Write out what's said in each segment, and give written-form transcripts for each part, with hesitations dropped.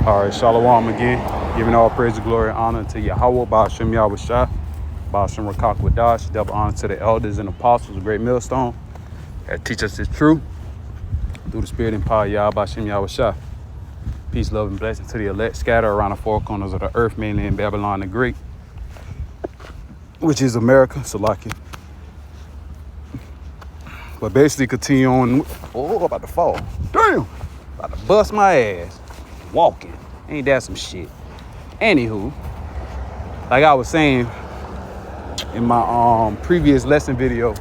All right, Shalom again. Giving all praise, glory, and honor to Yahweh, Ba'ashem Yahweh Shah, Ba'ashem Rakak Wadash. Double honor to the elders and apostles, a great millstone that teach us the truth through the spirit and power of Yahweh, Ba'ashem Yahweh Shah. Peace, love, and blessing to the elect scattered around the four corners of the earth, mainly in Babylon the Great, which is America, Salakia. But basically continue on. Oh, about to fall. Damn! About to bust my ass. Walking. Ain't that some shit? Anywho, like I was saying in my previous lesson video,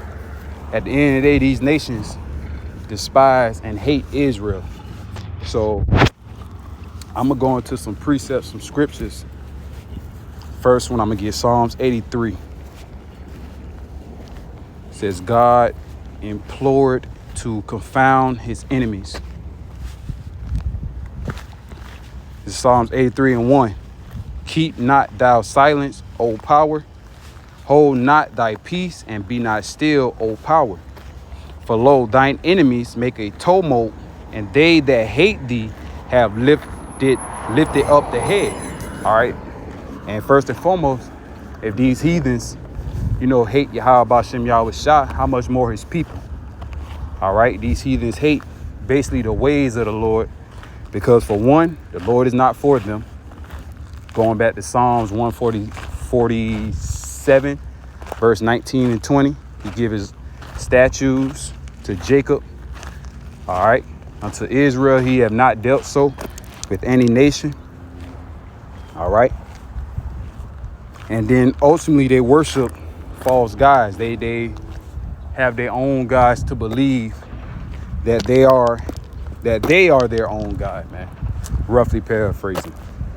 at the end of the day, these nations despise and hate Israel. So I'm gonna go into some precepts, some scriptures. First one, I'm gonna get Psalms 83. It says, God implored to confound his enemies. This is Psalms 83:1. Keep not thou silence, O power. Hold not thy peace, and be not still, O power. For lo, thine enemies make a tumult, and they that hate thee have lifted up the head. All right. And first and foremost, if these heathens, hate Yahweh Ba'ashem Yahweh Shah, how much more his people? All right. These heathens hate basically the ways of the Lord, because for one, the Lord is not for them. Going back to Psalms 147, verse 19 and 20, he give his statutes to Jacob. All right. Unto Israel, he have not dealt so with any nation. All right. And then ultimately they worship false gods. They have their own gods to believe that they are their own God, man. Roughly paraphrasing.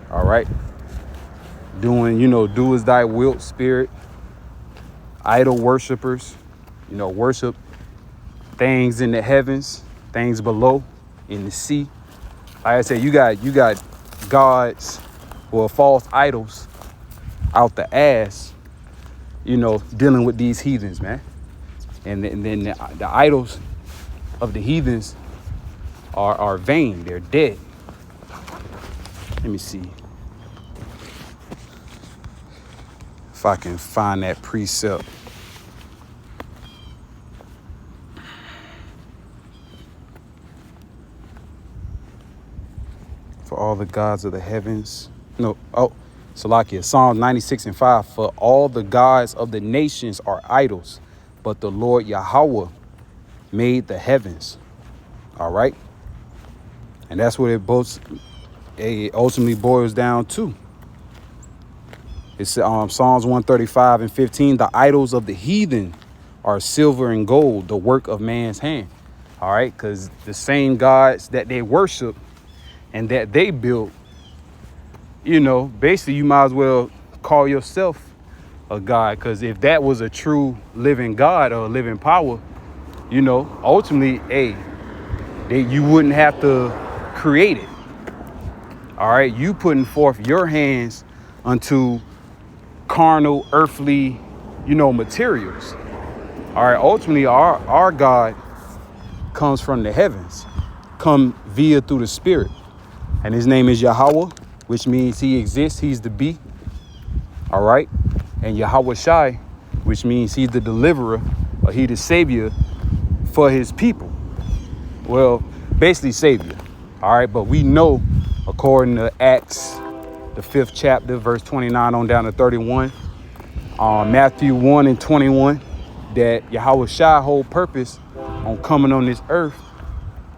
All right. Doing, do as thy wilt spirit. Idol worshipers, worship things in the heavens, things below, in the sea. Like I said, you got gods or false idols out the ass, dealing with these heathens, man. And then the idols of the heathens are vain. They're dead. Let me see if I can find that precept. For all the gods of the heavens. Salakia, Psalm 96:5. For all the gods of the nations are idols, but the Lord Yahweh made the heavens. All right. And that's what it ultimately boils down to. It's Psalms 135:15. The idols of the heathen are silver and gold, the work of man's hand. All right. Because the same gods that they worship and that they built, basically you might as well call yourself a god. Because if that was a true living God or a living power, ultimately, you wouldn't have to create it. All right. You putting forth your hands unto carnal, earthly, materials. All right. Ultimately, our God comes from the heavens, come via through the spirit. And his name is Yahweh, which means he exists. He's the be. All right. And Yahweh Shai, which means he's the deliverer, or he the savior for his people. Well, basically savior. All right. But we know, according to Acts, the 5th chapter, verse 29 on down to 31, Matthew 1:21, that Yahweh Shai whole purpose on coming on this earth,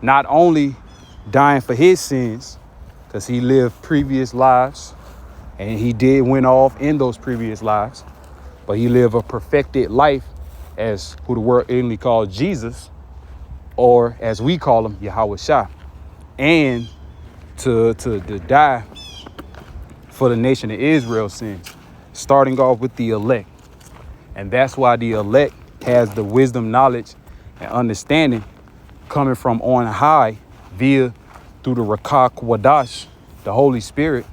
not only dying for his sins, because he lived previous lives and he did went off in those previous lives, but he lived a perfected life as who the world inly called Jesus, or as we call him, Yahweh Shai, and to die for the nation of Israel's sins, starting off with the elect. And that's why the elect has the wisdom, knowledge, and understanding coming from on high through the Rakak Wadash, the Holy Spirit.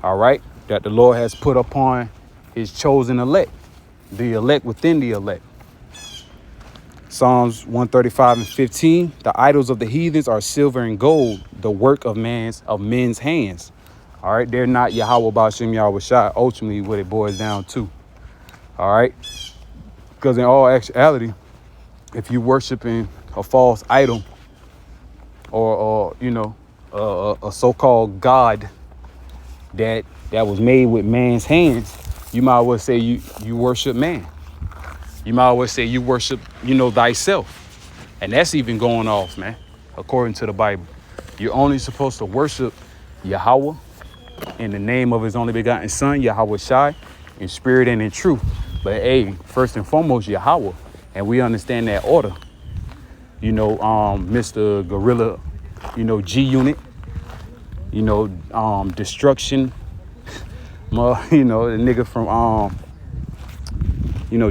All right. That the Lord has put upon his chosen elect, the elect within the elect. Psalms 135:15. The idols of the heathens are silver and gold, the work of men's hands. All right, they're not Yahweh Ba'Shem Yahweh Shai, ultimately what it boils down to. All right, because in all actuality, if you worshiping a false idol or a so-called God that was made with man's hands, you might as well say you worship man. You might as well say you worship, thyself. And that's even going off, man, according to the Bible. You're only supposed to worship Yahweh in the name of his only begotten son, Yahweh Shai, in spirit and in truth. But hey, first and foremost, Yahweh. And we understand that order. Mr. Gorilla, G Unit, destruction, the nigga from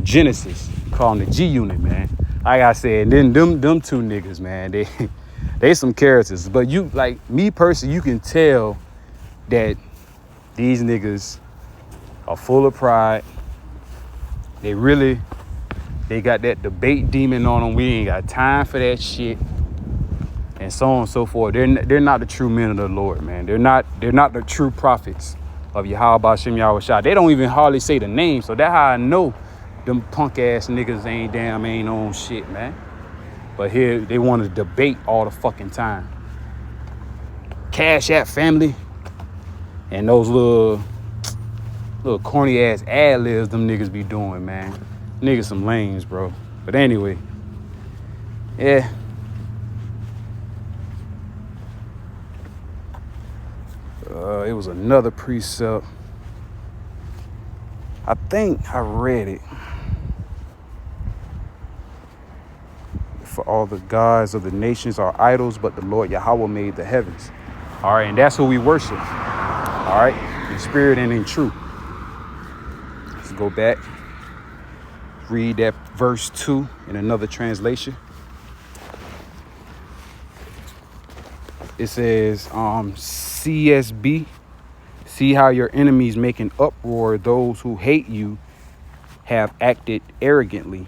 Genesis, call him the G Unit, man. Like I said, then them two niggas, man, they some characters. But you, like me personally, you can tell that these niggas are full of pride. They got that debate demon on them. We ain't got time for that shit, and so on and so forth. They're not the true men of the Lord, man. They're not the true prophets of Yahweh Ba'Shem Yahweh Shai. They don't even hardly say the name, so that's how I know them punk ass niggas ain't on shit, man. But here they want to debate all the fucking time. Cash App family and those little corny ass ad libs them niggas be doing, man. Niggas some lames, bro. But anyway, yeah. It was another precept. I think I read it. For all the gods of the nations are idols, but the Lord Yahweh made the heavens. All right, and that's who we worship. All right, in spirit and in truth. Let's go back. Read that verse 2 in another translation. It says, CSB, see how your enemies make an uproar. Those who hate you have acted arrogantly.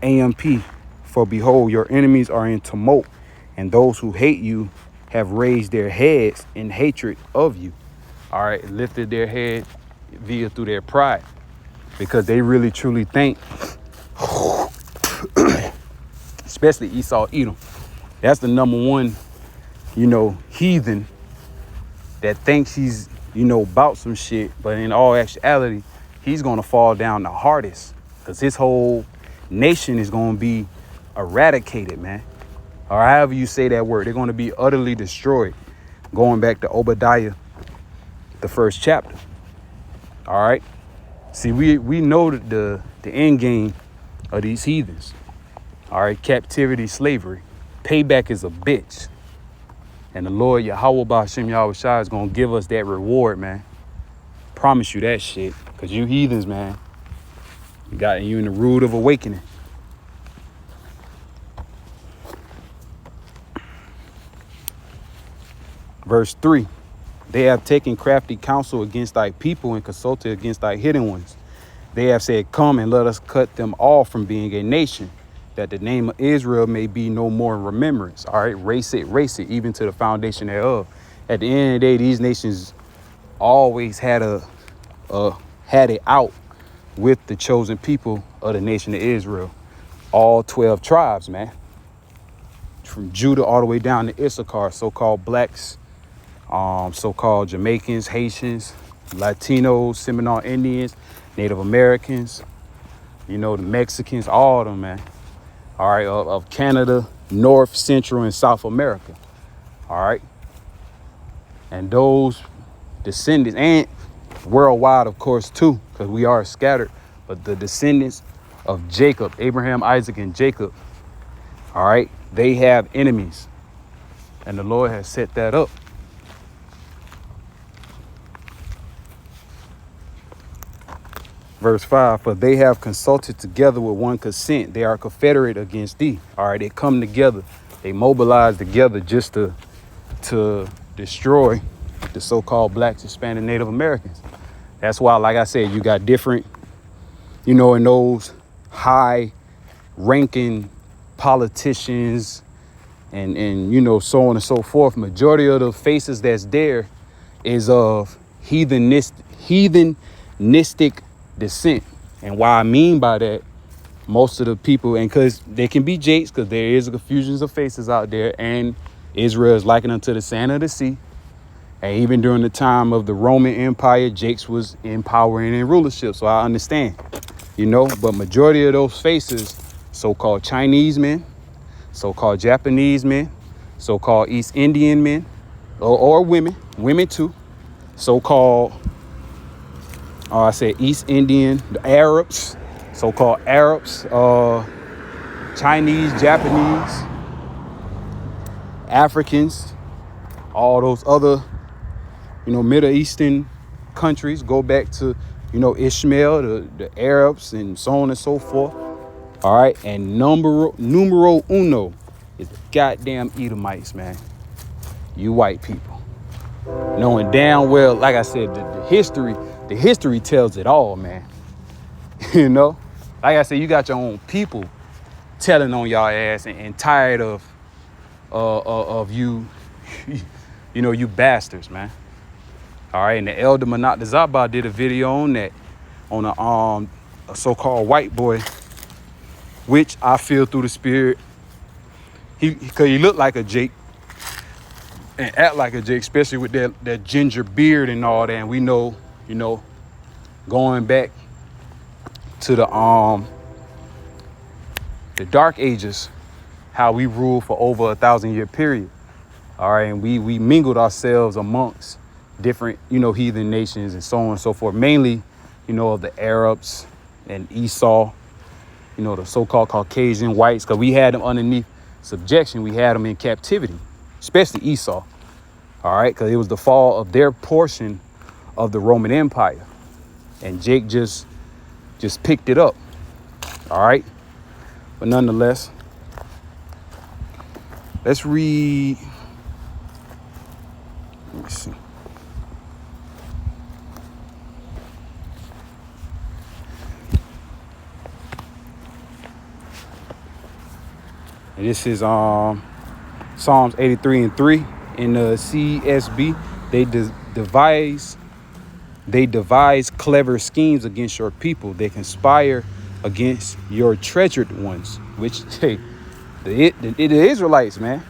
AMP, for behold, your enemies are in tumult, and those who hate you have raised their heads in hatred of you. All right, lifted their head through their pride, because they really truly think, especially Esau Edom, that's the number one, heathen that thinks he's, about some shit, but in all actuality, he's gonna fall down the hardest, because his whole nation is gonna be eradicated, man. Or however you say that word, they're gonna be utterly destroyed. Going back to Obadiah, the first chapter. All right. See, we know that the end game of these heathens. All right, captivity, slavery. Payback is a bitch. And the Lord Yahweh Ba'Shem Yahweh Shai is gonna give us that reward, man. Promise you that shit. Cause you heathens, man, got you in the rude of awakening. Verse 3. They have taken crafty counsel against thy people and consulted against thy hidden ones. They have said, come and let us cut them off from being a nation, that the name of Israel may be no more in remembrance. All right, race it, even to the foundation thereof. At the end of the day, these nations always had it out with the chosen people of the nation of Israel. All 12 tribes, man. From Judah all the way down to Issachar, so-called blacks, so-called Jamaicans, Haitians, Latinos, Seminole Indians, Native Americans, the Mexicans, all of them, man. All right, of Canada, North, Central, and South America. All right. And those descendants, and worldwide, of course, too, because we are scattered, but the descendants of Jacob, Abraham, Isaac, and Jacob, all right, they have enemies. And the Lord has set that up. Verse 5, for they have consulted together with one consent. They are confederate against thee. All right, they come together. They mobilize together just to destroy the so-called blacks, Hispanic, Native Americans. That's why, like I said, you got different, in those high ranking politicians and so on and so forth. Majority of the faces that's there is of heathenistic descent. And why I mean by that, most of the people, and because they can be jakes, because there is a confusion of faces out there, and Israel is likened unto the sand of the sea. And even during the time of the Roman Empire, jakes was in power and in rulership. So I understand, but majority of those faces, so-called Chinese men, so-called Japanese men, so-called East Indian men, or women too, so-called, I said East Indian, the Arabs, so-called Arabs, Chinese, Japanese, Africans, all those other, Middle Eastern countries, go back to, Ishmael, the Arabs, and so on and so forth. All right. And numero uno is the goddamn Edomites, man. You white people. Knowing damn well, like I said, the history tells it all, man. Like I said, you got your own people telling on y'all ass and tired of you, you bastards, man. All right. And the elder Manat Zaba did a video on that, on a so-called white boy, which I feel through the spirit. Cause he looked like a Jake and act like a Jake, especially with that ginger beard and all that. And we know, going back to the dark ages, how we ruled for over 1,000-year period. All right. And we mingled ourselves amongst different, heathen nations and so on and so forth, mainly, of the Arabs and Esau, the so-called Caucasian whites, because we had them underneath subjection. We had them in captivity, especially Esau. All right. Because it was the fall of their portion of the Roman Empire. And Jake just picked it up. All right. But nonetheless, let's read. Let me see. And this is Psalms 83:3 in the CSB. They devise clever schemes against your people. They conspire against your treasured ones, which the Israelites, man.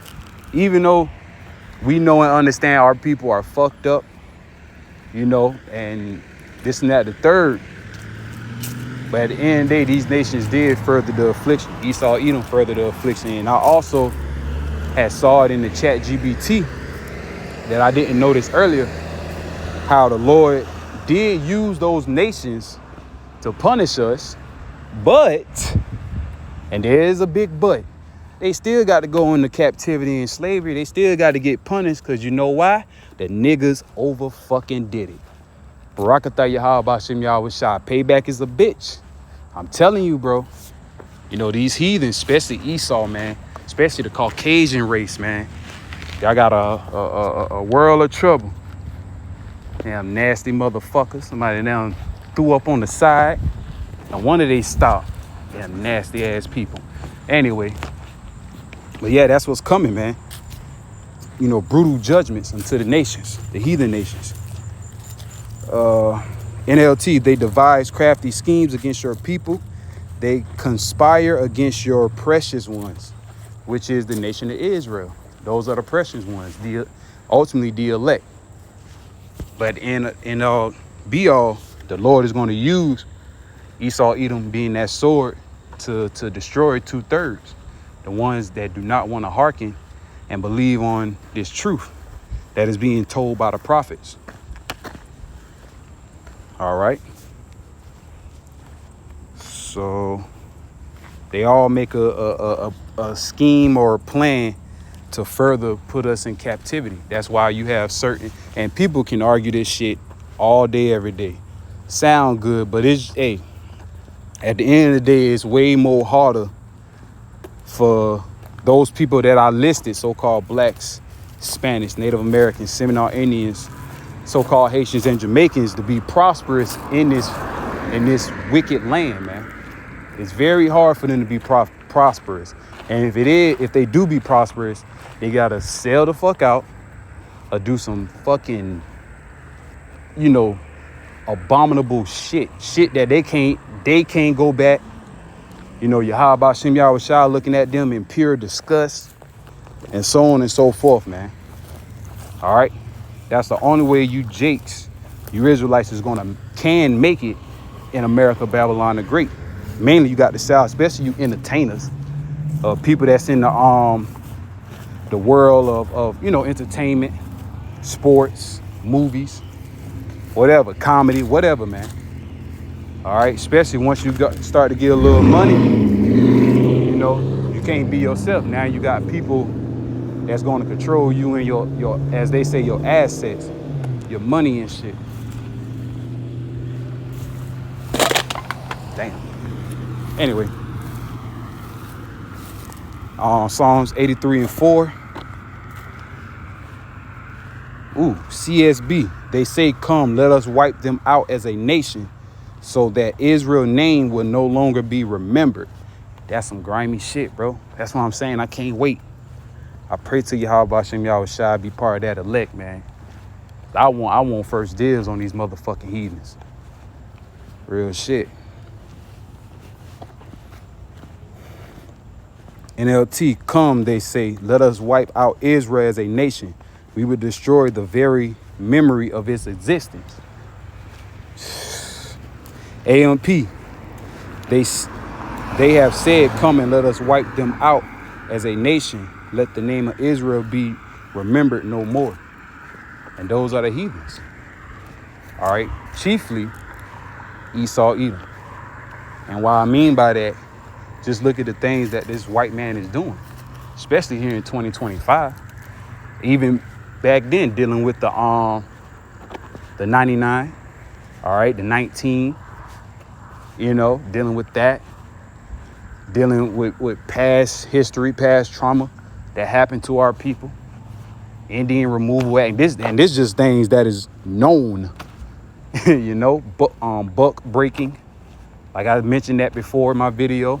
Even though we know and understand our people are fucked up, and this and that, the third. But at the end of the day, these nations did further the affliction. Esau, Edom further the affliction. And I also had saw it in the chat GBT that I didn't notice earlier, how the Lord did use those nations to punish us. But, and there is a big but, they still got to go into captivity and slavery. They still got to get punished, because you know why? The niggas over fucking did it. Barakatah Yahweh Bashem Yahweh Shah. Payback is a bitch. I'm telling you, bro. These heathens, especially Esau, man, especially the Caucasian race, man. Y'all got a world of trouble. Damn nasty motherfuckers. Somebody down threw up on the side. And one of they stopped. Damn nasty ass people. Anyway. But yeah, that's what's coming, man. Brutal judgments unto the nations, the heathen nations. NLT, they devise crafty schemes against your people. They conspire against your precious ones, which is the nation of Israel. Those are the precious ones, ultimately the elect. But in all be all, the Lord is going to use Esau, Edom being that sword to destroy 2/3, the ones that do not want to hearken and believe on this truth that is being told by the prophets. All right. So they all make a scheme or a plan to further put us in captivity. That's why you have certain, and people can argue this shit all day, every day. Sound good, but at the end of the day, it's way more harder for those people that are listed, so-called blacks, Spanish, Native Americans, Seminole Indians, so-called Haitians and Jamaicans, to be prosperous in this wicked land, man. It's very hard for them to be prosperous. And if they do be prosperous, they gotta sell the fuck out or do some fucking, abominable shit that they can't go back. Yahweh Shem Yahweh Shah looking at them in pure disgust, and so on and so forth, man. All right, that's the only way you Israelites can make it in America, Babylon the Great. Mainly, you got the South, especially you entertainers, people that's in the world of entertainment, sports, movies, whatever, comedy, whatever, man. All right, especially once you start to get a little money, you can't be yourself. Now you got people that's going to control you and your, as they say, your assets, your money and shit. Damn. Anyway, Psalms 83:4. CSB. They say, "Come, let us wipe them out as a nation, so that Israel's name will no longer be remembered." That's some grimy shit, bro. That's what I'm saying. I can't wait. I pray to Yahweh Shem Yahweh Shai be part of that elect, man. I want first dibs on these motherfucking heathens. Real shit. NLT, come, they say, let us wipe out Israel as a nation. We would destroy the very memory of its existence. AMP, they have said, come and let us wipe them out as a nation. Let the name of Israel be remembered no more. And those are the heathens. All right. Chiefly Esau, Edom. And what I mean by that, just look at the things that this white man is doing, especially here in 2025. Even back then, dealing with the 99, all right, the 19, dealing with that, dealing with past history, past trauma that happened to our people, Indian Removal Act, and this just things that is known, buck breaking, like I mentioned that before in my video.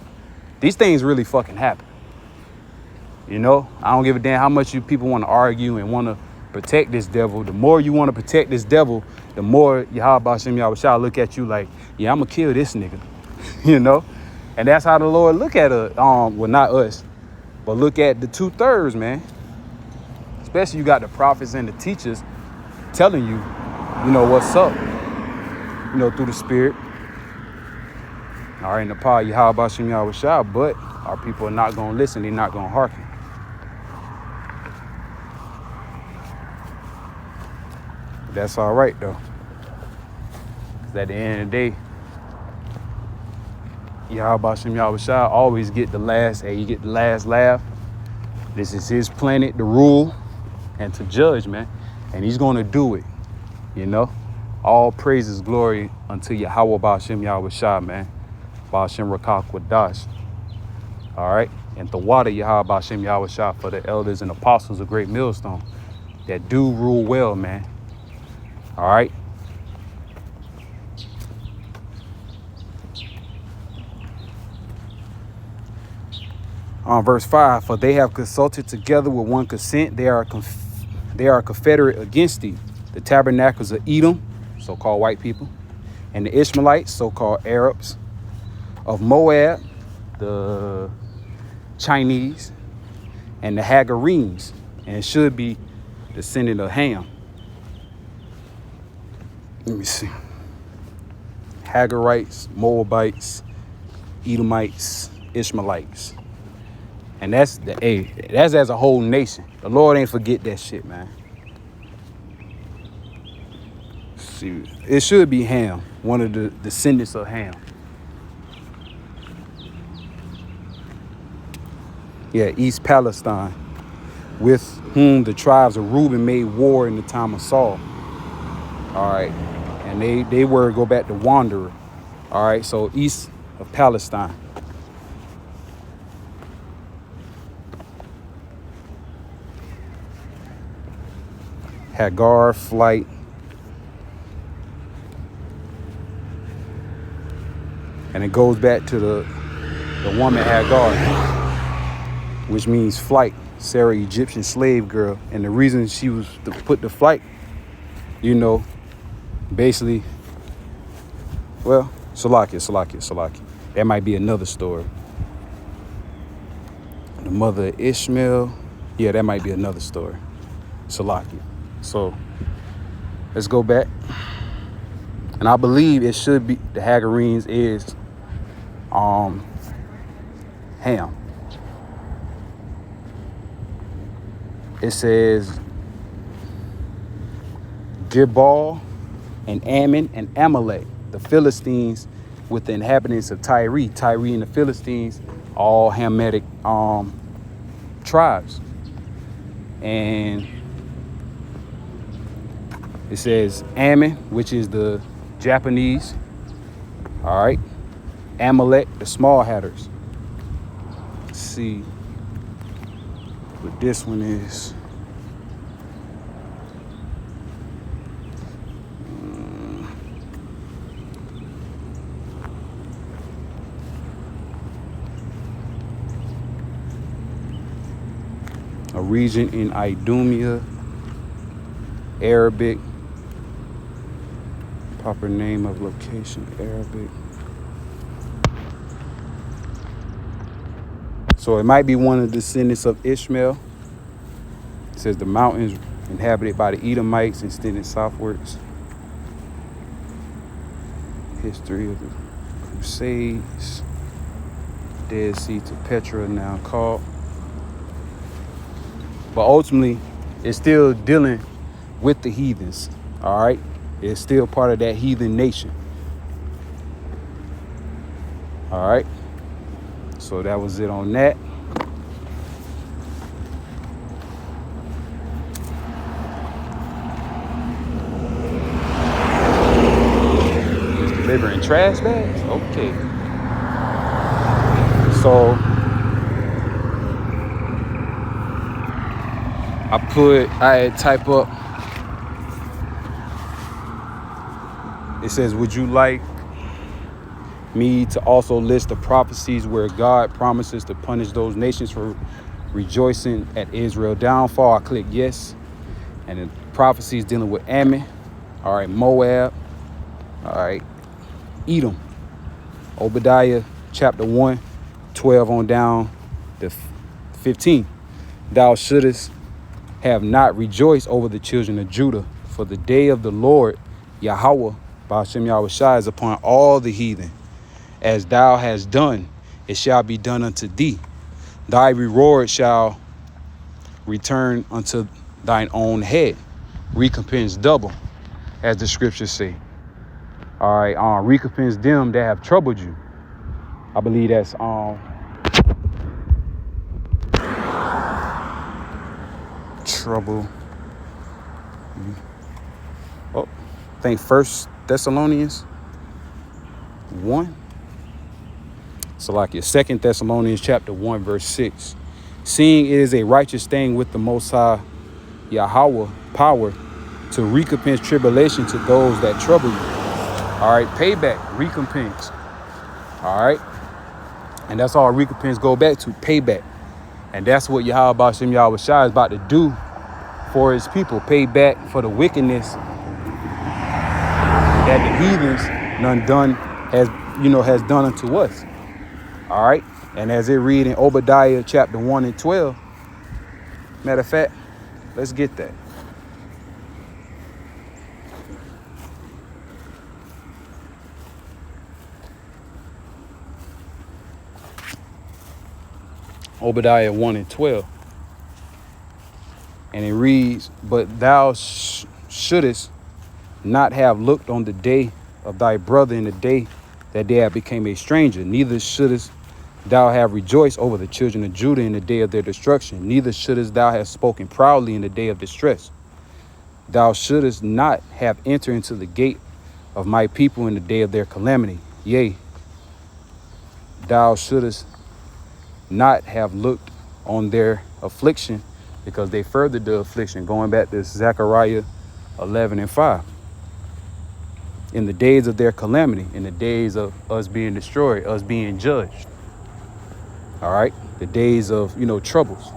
These things really fucking happen. I don't give a damn how much you people want to argue and want to protect this devil. The more you want to protect this devil, the more Yahweh Shem Yahweh Shah look at you like, yeah, I'm gonna kill this nigga. And that's how the Lord look at us. Well, not us, but look at the 2/3, man. Especially you got the prophets and the teachers telling you, what's up, through the spirit. All right, in the power of Yahweh Shem Yahweh Shah, but our people are not going to listen. They're not going to hearken. That's all right, though. Because at the end of the day, Yahweh Shem Yahweh Shah always get the last, he get the last laugh. This is his planet to rule and to judge, man. And he's going to do it, All praises, glory unto Yahweh Shem Yahweh Shah, man. Ba'ashem Rakak Wadash. All right. And the water Yahweh Shem Yahweh Shah for the elders and apostles of Great Millstone that do rule well, man. All right. Verse 5, for they have consulted together with one consent. They are confederate against thee. The tabernacles of Edom, so-called white people, and the Ishmaelites, so-called Arabs, of Moab, the Chinese, and the Hagarenes, and it should be descendant of Ham. Let me see. Hagarites, Moabites, Edomites, Ishmaelites. And that's as a whole nation. The Lord ain't forget that shit, man. See, it should be Ham, one of the descendants of Ham. Yeah, East Palestine, with whom the tribes of Reuben made war in the time of Saul. All right. And they were go back to wanderer. All right. So east of Palestine. Hagar, flight. And it goes back to the woman Hagar, which means flight. Sarah, Egyptian slave girl. And the reason she was put to flight, you know, basically, well, Salakia. That might be another story. The mother of Ishmael. Yeah, that might be another story. Salakia. So let's go back. And I believe it should be the Hagarenes is Ham. It says Gibal and Ammon and Amalek, the Philistines with the inhabitants of Tyre. Tyre and the Philistines, all Hamitic tribes. And it says Ammon, which is the Japanese. All right. Amalek, the small hatters. Let's see what this one is. A region in Idumea, Arabic. Proper name of location, Arabic. So it might be one of the descendants of Ishmael. It says the mountains inhabited by the Edomites extended southwards. History of the Crusades. Dead Sea to Petra, now called. But ultimately, it's still dealing with the heathens. All right? It's still part of that heathen nation. All right? So that was it on that. Just delivering trash bags? Okay. So I had type up, it says, would you like me to also list the prophecies where God promises to punish those nations for rejoicing at Israel's downfall? I click yes. And the prophecies dealing with Ammon, all right, Moab, all right, Edom, Obadiah chapter 1, 12 on down to 15. Thou shouldest have not rejoiced over the children of Judah, for the day of the Lord Yahweh Ba'ashem Yahushua is upon all the heathen. As thou hast done, it shall be done unto thee. Thy reward shall return unto thine own head. Recompense double, as the scriptures say. All right, recompense them that have troubled you. I believe that's trouble. Oh, I think 1 Thessalonians 1. Salakia, 2 Thessalonians chapter 1, verse 6. Seeing it is a righteous thing with the Most High Yahweh power to recompense tribulation to those that trouble you. All right, payback, recompense. All right. And that's all recompense go back to, payback. And that's what Yahweh Ba'ashem Yahushua is about to do for his people. Pay back for the wickedness that the heathens has done unto us. All right. And as it read in Obadiah chapter 1 and 12, matter of fact, let's get that. Obadiah 1 and 12. And it reads, but thou shouldest not have looked on the day of thy brother in the day that they have became a stranger. Neither shouldest thou have rejoiced over the children of Judah in the day of their destruction. Neither shouldest thou have spoken proudly in the day of distress. Thou shouldest not have entered into the gate of my people in the day of their calamity. Yea, thou shouldest not have looked on their affliction, because they furthered the affliction. Going back to Zechariah 11 and 5. In the days of their calamity, in the days of us being destroyed, us being judged. All right. The days of, troubles.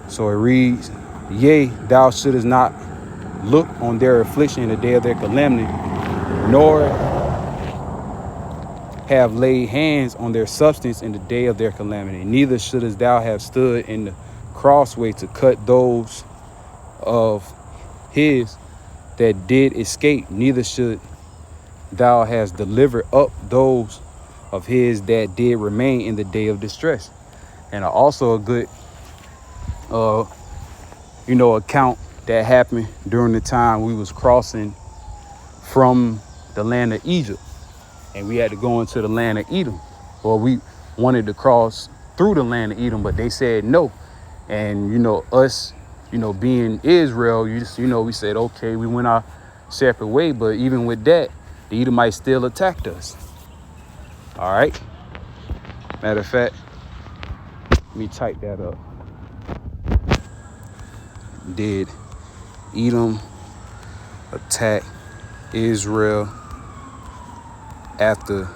So it reads, yea, thou shouldest not look on their affliction in the day of their calamity, nor have laid hands on their substance in the day of their calamity. Neither shouldest thou have stood in the crossway to cut those of his that did escape. Neither should thou hast delivered up those of his that did remain in the day of distress. And also a good, account that happened during the time we was crossing from the land of Egypt, and we had to go into the land of Edom. Well, we wanted to cross through the land of Edom, but they said no. And, us, being Israel, we said, okay, we went our separate way. But even with that, the Edomites still attacked us. All right. Matter of fact, let me type that up. Did Edom attack Israel after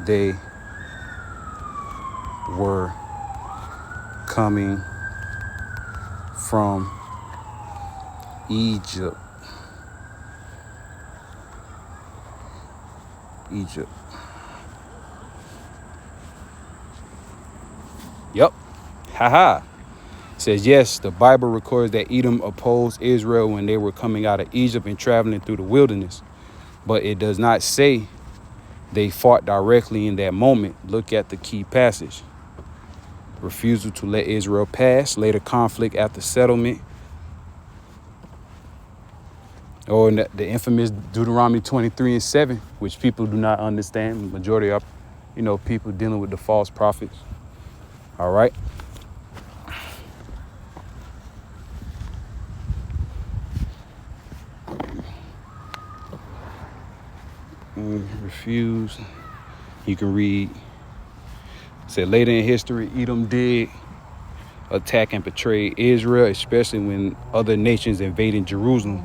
they were coming from Egypt? Yep. Haha. Says, yes, the Bible records that Edom opposed Israel when they were coming out of Egypt and traveling through the wilderness. But it does not say they fought directly in that moment. Look at the key passage. Refusal to let Israel pass, later conflict after settlement. Or the infamous Deuteronomy 23:7, which people do not understand. The majority of, people dealing with the false prophets. All right. Refuse. You can read. Said later in history, Edom did attack and betray Israel, especially when other nations invaded Jerusalem,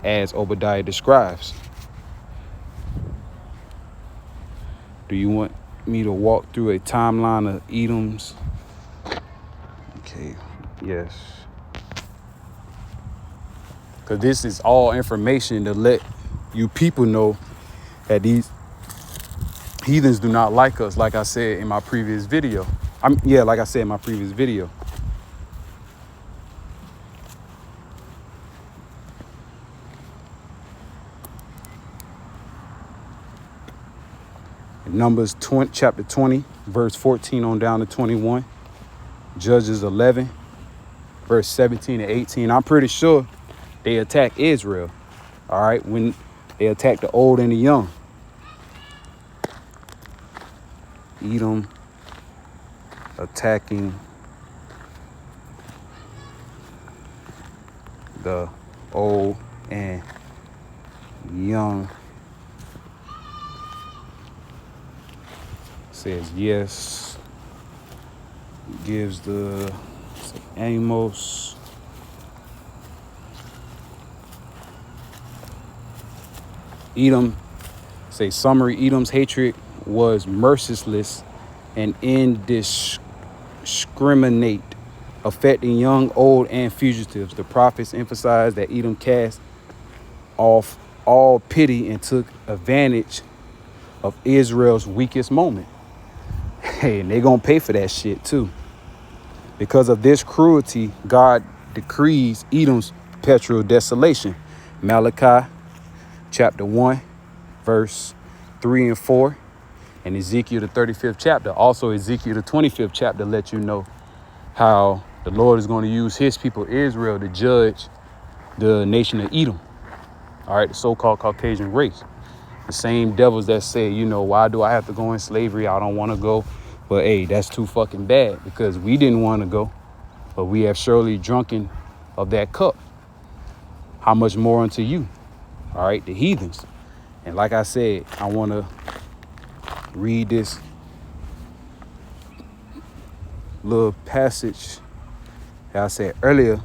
as Obadiah describes. Do you want me to walk through a timeline of Edom's? Okay, yes. Because this is all information to let you people know that these heathens do not like us, like I said in my previous video. Like I said in my previous video. Numbers chapter 20, verse 14 on down to 21. Judges 11, verse 17 and 18. I'm pretty sure they attacked Israel, all right, when they attacked the old and the young. Edom attacking the old and young. Says yes. Gives the Amos. Edom, say summary, Edom's hatred was merciless and indiscriminate, affecting young, old, and fugitives. The prophets emphasized that Edom cast off all pity and took advantage of Israel's weakest moment. Hey, and they're going to pay for that shit too. Because of this cruelty, God decrees Edom's perpetual desolation. Malachi chapter 1, verse 3 and 4. And Ezekiel the 35th chapter. Also Ezekiel the 25th chapter let you know how the Lord is going to use his people Israel to judge the nation of Edom. All right, the so-called Caucasian race. The same devils that say, why do I have to go in slavery? I don't want to go. But hey, that's too fucking bad because we didn't want to go. But we have surely drunken of that cup. How much more unto you? All right, the heathens. And like I said, I want to read this little passage that I said earlier.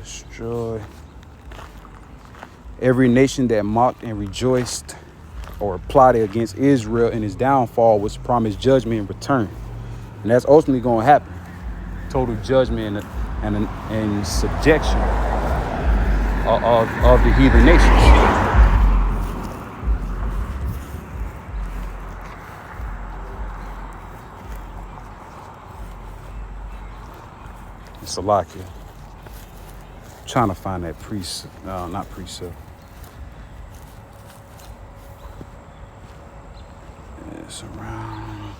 Destroy Every nation that mocked and rejoiced or plotted against Israel in his downfall was promised judgment in return. And that's ultimately going to happen. Total judgment and subjection of the heathen nations. Salakia. Trying to find that precept. No, not precept. It's around.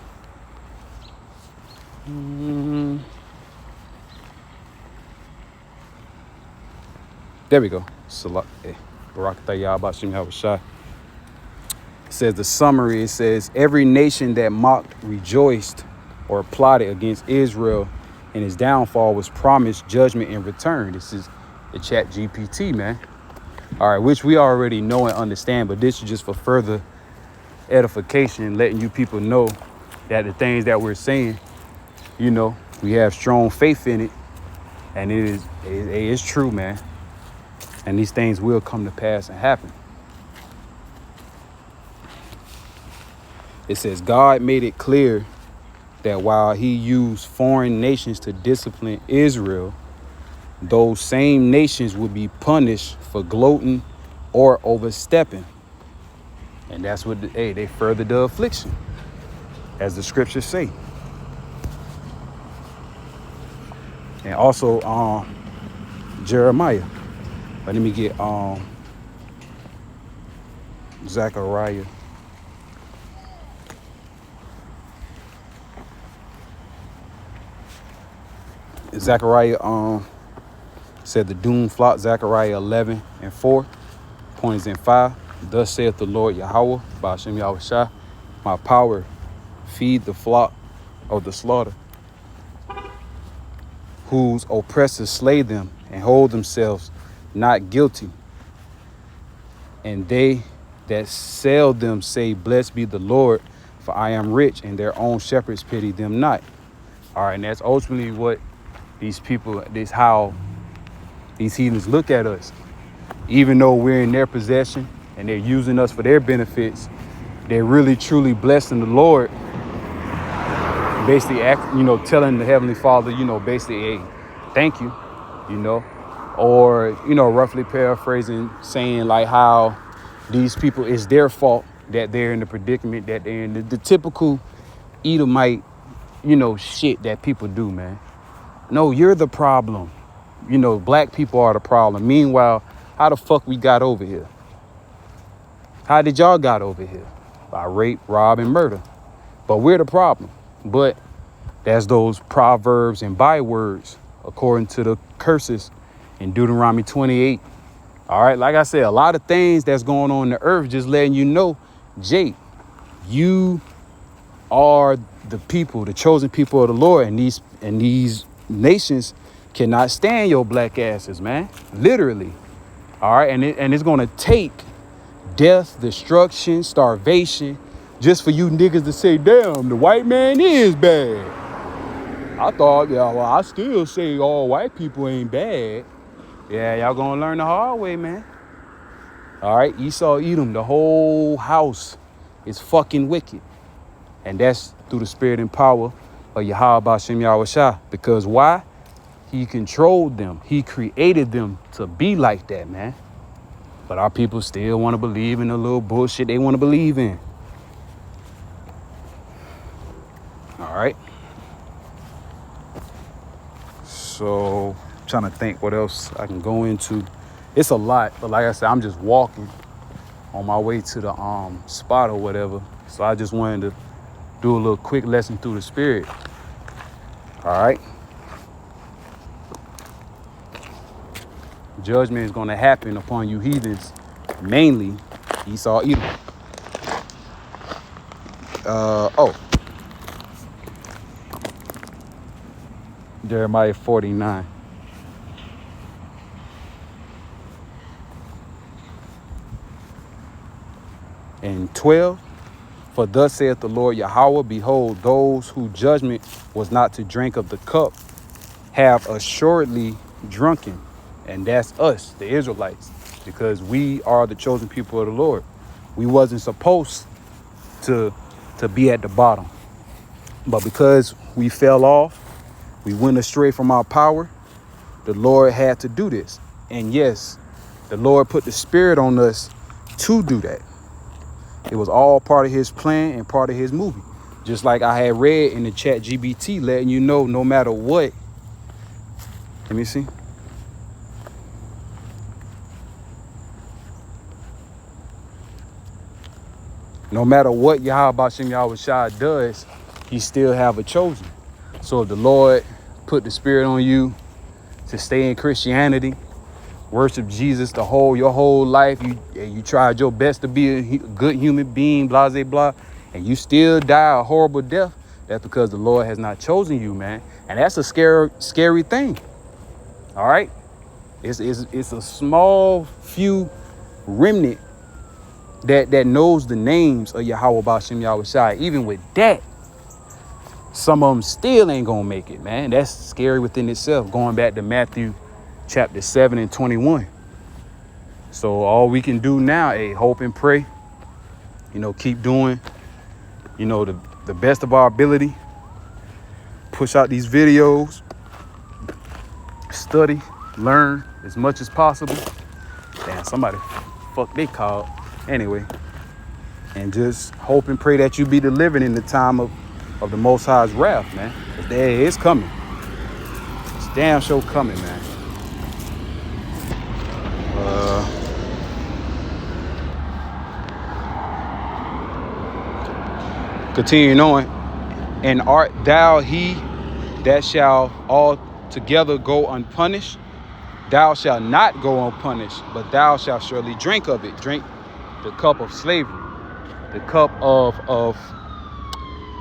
There we go. It says the summary. It says every nation that mocked, rejoiced, or plotted against Israel and his downfall was promised judgment in return. This is the chat GPT, man. All right, which we already know and understand, but this is just for further edification, letting you people know that the things that we're saying, you know, we have strong faith in it, and it is true, man. And these things will come to pass and happen. It says God made it clear that while he used foreign nations to discipline Israel, those same nations would be punished for gloating or overstepping. And that's what, they furthered the affliction, as the scriptures say. And also, Jeremiah. Let me get Zechariah. Zechariah said the doom flock, Zechariah 11:4, points in 5. Thus saith the Lord Yahweh, Ba'ashem Yahushua, my power, feed the flock of the slaughter, whose oppressors slay them and hold themselves not guilty. And they that sell them say, blessed be the Lord, for I am rich, and their own shepherds pity them not. All right, and that's ultimately what these people, this how these heathens look at us. Even though we're in their possession and they're using us for their benefits, they're really truly blessing the Lord. Basically, telling the Heavenly Father, basically, hey, thank you, or, roughly paraphrasing, saying like how these people, it's their fault that they're in the predicament that they're in. The typical Edomite, shit that people do, man. No, you're the problem. Black people are the problem. Meanwhile, how the fuck we got over here? How did y'all got over here? By rape, rob, and murder. But we're the problem. But that's those proverbs and bywords according to the curses in Deuteronomy 28. All right, like I said, a lot of things that's going on in the earth, just letting you know, Jake, you are the people, the chosen people of the Lord, and these nations cannot stand your black asses, man. Literally. All right, and it's gonna take death, destruction, starvation, just for you niggas to say, damn, the white man is bad. I thought, I still say all white people ain't bad. Yeah, y'all gonna learn the hard way, man. All right, Esau, Edom, the whole house is fucking wicked. And that's through the spirit and power of Yahweh Ba'ashem Yahushua. Because why? He controlled them. He created them to be like that, man. But our people still want to believe in the little bullshit they want to believe in. All right. So, I'm trying to think what else I can go into. It's a lot, but like I said, I'm just walking on my way to the spot or whatever. So I just wanted to do a little quick lesson through the spirit. All right. Judgment is going to happen upon you heathens, mainly Esau, Edom. Jeremiah 49. And 12. For thus saith the Lord Yahweh, behold, those whose judgment was not to drink of the cup have assuredly drunken. And that's us, the Israelites. because we are the chosen people of the Lord. We wasn't supposed to be at the bottom. But because we fell off, we went astray from our power, the Lord had to do this. And yes, the Lord put the Spirit on us to do that. It was all part of his plan and part of his movie. Just like I had read in the chat GBT, letting you know, no matter what. Let me see. No matter what Yahweh Shem Yahweh Shai does, he still have a chosen. So if the Lord put the Spirit on you to stay in Christianity, worship Jesus your whole life, you tried your best to be a good human being, blah, blah, blah, and you still die a horrible death, that's because the Lord has not chosen you, man. And that's a scary thing. All right? It's a small few remnant that knows the names of Yahweh Ba'Shem Yahweh Shai. Even with that, some of them still ain't gonna make it, man. That's scary within itself. Going back to Matthew chapter 7 and 21. So all we can do now is hope and pray. Keep doing, the best of our ability. Push out these videos. Study, learn as much as possible. Damn, somebody fuck they called. Anyway, and just hope and pray that you be delivered in the time of the Most High's wrath, man. Because there is coming. It's damn sure coming, man. Continuing on. And art thou he that shall altogether go unpunished? Thou shalt not go unpunished, but thou shalt surely drink of it. Drink the cup of slavery, the cup of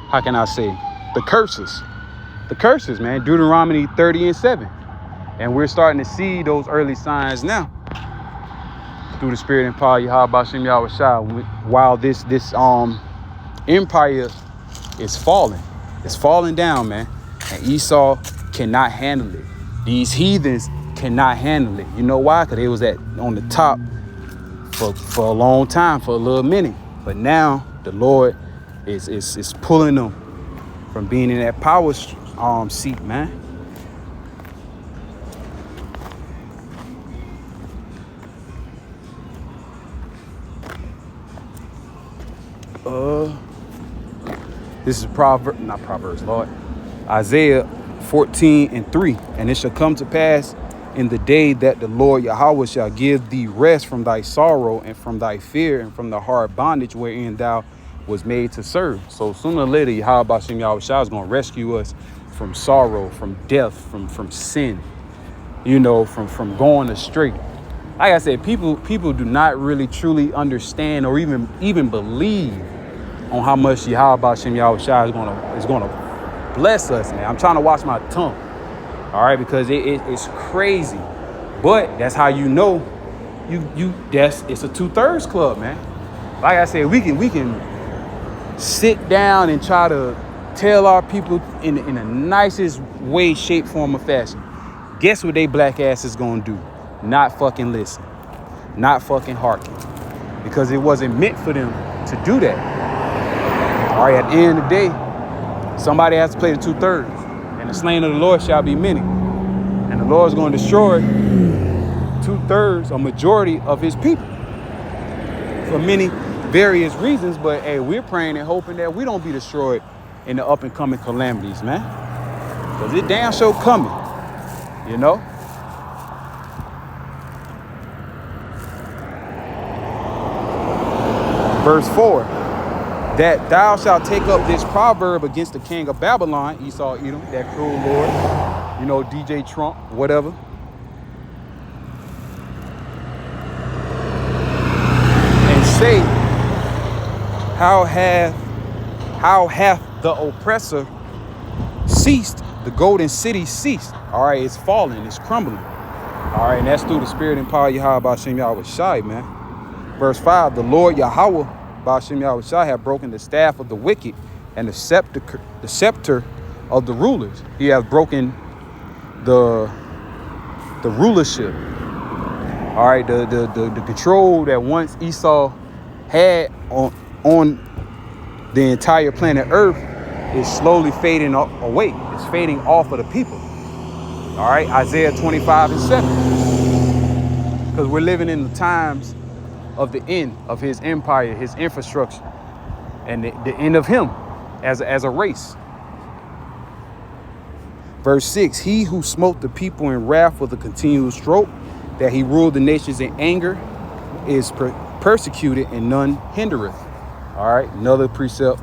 how can I say, the curses, man. Deuteronomy 30 and 7. And we're starting to see those early signs now through the Spirit and power of Yahweh Ba'Shem Yahweh Shai, while this empire is falling. It's falling down, man. And Esau cannot handle it. These heathens cannot handle it. You know why? Because they was on the top for a long time, for a little minute. But now the Lord is pulling them from being in that power seat, man. This is Lord. Isaiah 14 and 3. And it shall come to pass in the day that the Lord Yahweh shall give thee rest from thy sorrow and from thy fear and from the hard bondage wherein thou was made to serve. So sooner or later, Yahweh Ba'Shem Yahweh Shai is going to rescue us from sorrow, from death, from sin, from going astray. Like I said, people do not really truly understand or even believe on how much Yahweh Ba'Shem Yahweh Shai is gonna bless us, man. I'm trying to watch my tongue, all right, because it's crazy. But that's how you know it's a 2/3 club, man. Like I said, we can sit down and try to tell our people in the nicest way, shape, form, or fashion. Guess what they black ass is gonna do? Not fucking listen, not fucking hearken, because it wasn't meant for them to do that. All right, at the end of the day, somebody has to play the 2/3, and the slain of the Lord shall be many. And the Lord is going to destroy 2/3, a majority of his people, for many various reasons. But hey, we're praying and hoping that we don't be destroyed in the up and coming calamities, man. Because it damn sure coming, Verse 4. That thou shalt take up this proverb against the king of Babylon, Esau, Edom, that cruel lord, DJ Trump, whatever. And say, how hath the oppressor ceased? The golden city ceased. All right, it's falling, it's crumbling. All right, and that's through the Spirit and power of Yahweh Ba'Shem Yahweh Shai, man. Verse 5, the Lord Yahweh Ba'Shem Yahweh Shai have broken the staff of the wicked and the scepter of the rulers. He has broken the rulership All right, the control that once Esau had on the entire planet Earth is slowly fading away. It's fading off of the people. All right, Isaiah 25:7. Because we're living in the times of the end of his empire, his infrastructure, and the end of him as a race. Verse 6, he who smote the people in wrath with a continual stroke, that he ruled the nations in anger, is persecuted and none hindereth. All right, another precept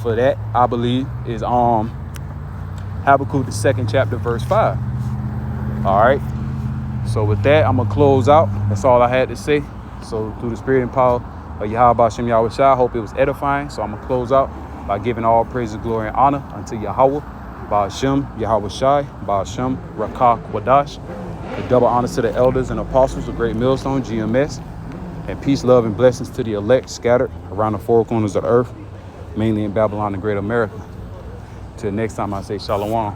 for that, I believe, is Habakkuk, the 2nd chapter, verse 5. All right, so with that, I'm going to close out. That's all I had to say. So through the spirit and power of Yahweh Hashem Yahweh Shai, I hope it was edifying. So I'm going to close out by giving all praise, glory, and honor unto Yahweh, Ba'ashem, Yahweh Shai, Ba'ashem, Rakah, Kwadash. The double honors to the elders and apostles, the great millstone, GMS. And peace, love, and blessings to the elect scattered around the four corners of the earth, mainly in Babylon and Great America. Till next time, I say shalom.